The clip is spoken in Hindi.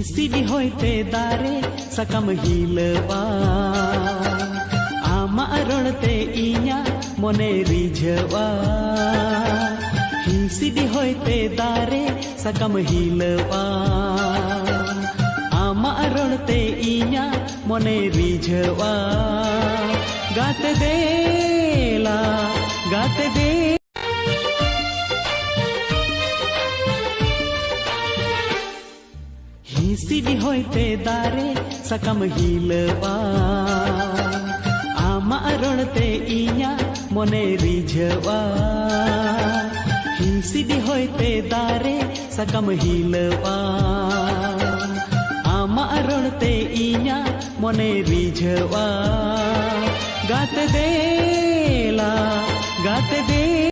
हिसिडी होइते दारे सकम हिलवा आमा रणते इया मने रिझवा हिसिडी होइते दारे सकम हिलवा आमा रणते इया मने रिझवा गाते देला गाते दे हिसिडी होइते दारे सकम हिलवा आमा रणते इया मने रिझवा हिसिडी होइते दारे सकम हिलवा आमा रणते इया मने रिझवा गाते देला गाते दे